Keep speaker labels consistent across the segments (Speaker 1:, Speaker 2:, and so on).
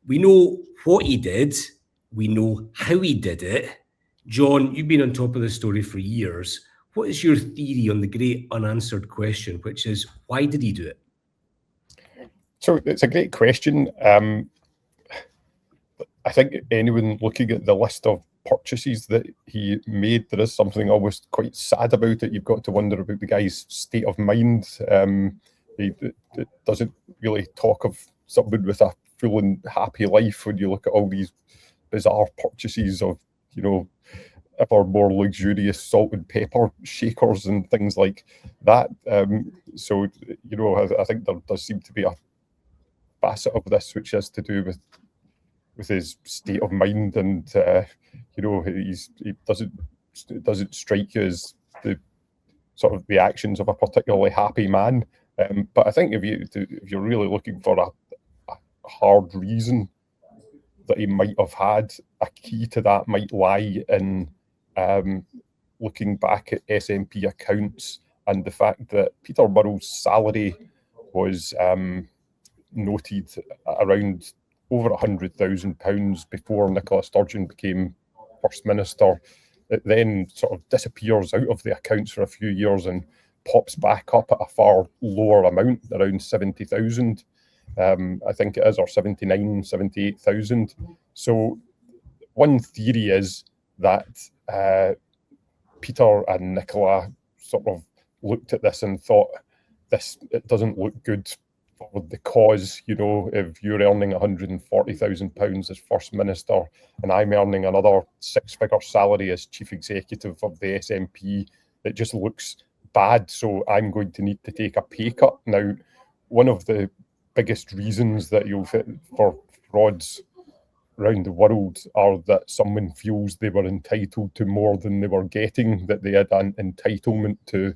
Speaker 1: We know what he did. We know how he did it. John, you've been on top of the story for years. What is your theory on the great unanswered question, which is, why did he do it?
Speaker 2: So it's a great question. I think anyone looking at the list of purchases that he made, there is something always quite sad about it. You've got to wonder about the guy's state of mind. It doesn't really talk of someone with a full and happy life when you look at all these bizarre purchases of, you know, ever more luxurious salt and pepper shakers and things like that. So, you know, I think there does seem to be a facet of this which has to do with his state of mind, and you know, it doesn't strike you as the sort of the actions of a particularly happy man. But I think if you're really looking for a hard reason that he might have had, a key to that might lie in looking back at SNP accounts and the fact that Peter Murrell's salary was noted around over £100,000 before Nicola Sturgeon became First Minister. It then sort of disappears out of the accounts for a few years and pops back up at a far lower amount, around 70,000. I think it is, or 79, 78,000. So one theory is that Peter and Nicola sort of looked at this and thought, it doesn't look good for the cause. You know, if you're earning £140,000 as First Minister and I'm earning another six-figure salary as Chief Executive of the SNP, it just looks bad, so I'm going to need to take a pay cut. Now, one of the biggest reasons that you'll fit for frauds around the world are that someone feels they were entitled to more than they were getting, that they had an entitlement to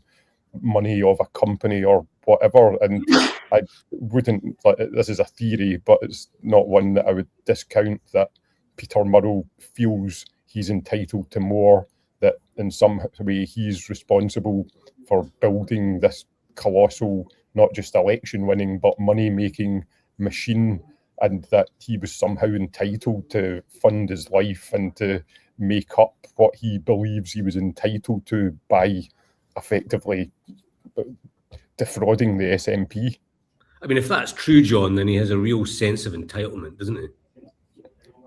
Speaker 2: money of a company or whatever. And I wouldn't, this is a theory, but it's not one that I would discount, that Peter Murrell feels he's entitled to more, that in some way he's responsible for building this colossal, not just election winning, but money making machine, and that he was somehow entitled to fund his life and to make up what he believes he was entitled to by effectively defrauding the SNP.
Speaker 1: I mean, if that's true, John, then he has a real sense of entitlement, doesn't he?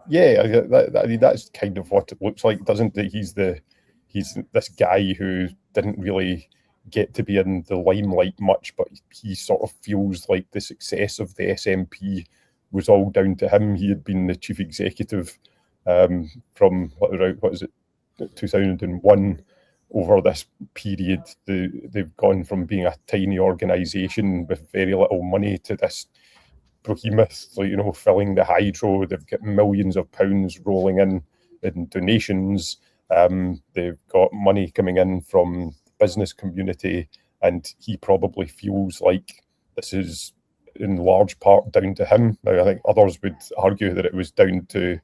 Speaker 2: Yeah, I mean, that's kind of what it looks like, doesn't it? He's this guy who didn't really get to be in the limelight much, but he sort of feels like the success of the SNP was all down to him. He had been the chief executive from, 2001. Over this period, they've gone from being a tiny organisation with very little money to this behemoth, you know, filling the hydro. They've got millions of pounds rolling in donations. They've got money coming in from the business community, and he probably feels like this is in large part down to him. Now, I think others would argue that it was down to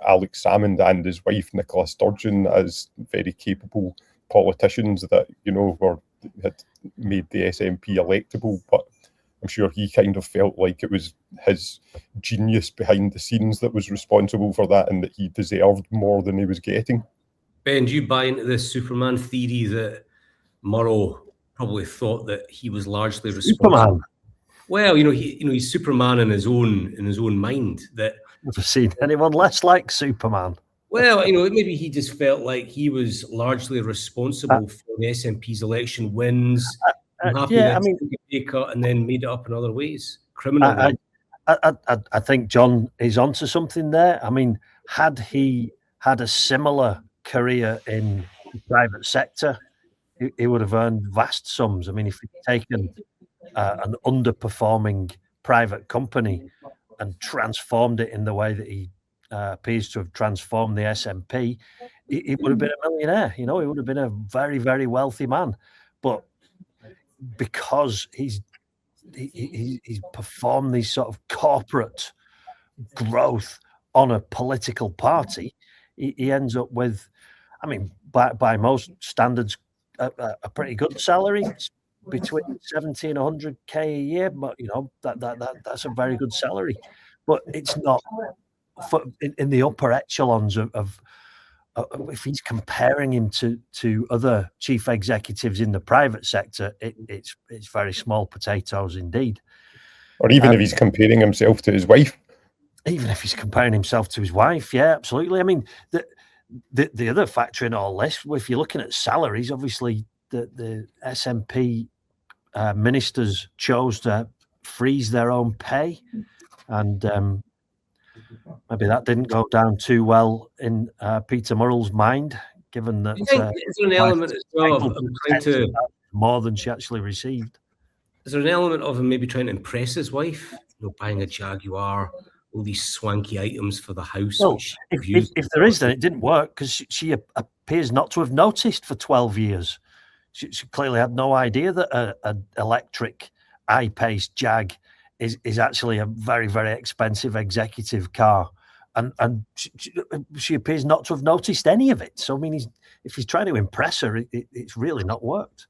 Speaker 2: Alex Salmond and his wife Nicola Sturgeon as very capable politicians that, you know, had made the SNP electable, but I'm sure he kind of felt like it was his genius behind the scenes that was responsible for that, and that he deserved more than he was getting.
Speaker 1: Ben, do you buy into this Superman theory that Murrell probably thought that he was largely responsible?
Speaker 3: Superman.
Speaker 1: Well, he's Superman in his own mind. That
Speaker 3: never seen anyone less like Superman.
Speaker 1: Well, maybe he just felt like he was largely responsible for the SNP's election wins.
Speaker 3: Yeah, I mean,
Speaker 1: pay cut and then made it up in other ways. Criminal.
Speaker 3: I think John is onto something there. I mean, had he had a similar career in the private sector, he would have earned vast sums. I mean, if he'd taken an underperforming private company and transformed it in the way that he appears to have transformed the SNP, he would have been a millionaire. He would have been a very, very wealthy man. But because he's performed these sort of corporate growth on a political party, he ends up with, I mean, by most standards, a pretty good salary. It's between 70 and 100k a year, but that's a very good salary. but it's not in the upper echelons of if he's comparing him to other chief executives in the private sector, it's very small potatoes indeed.
Speaker 2: Or even if he's comparing himself to his wife.
Speaker 3: Even if he's comparing himself to his wife, yeah, absolutely. I mean, the other factor in all this, if you're looking at salaries, obviously the SNP ministers chose to freeze their own pay, and maybe that didn't go down too well in Peter Murrell's mind, given that
Speaker 1: I think there's an element as well of trying to
Speaker 3: more than she actually received.
Speaker 1: Is there an element of him maybe trying to impress his wife? You know, buying a Jaguar, all these swanky items for the house.
Speaker 3: Well, if there is, then it didn't work because she appears not to have noticed for 12 years. She clearly had no idea that an electric I-Pace Jag is actually a very, very expensive executive car. And she appears not to have noticed any of it. So, I mean, if he's trying to impress her, it's really not worked.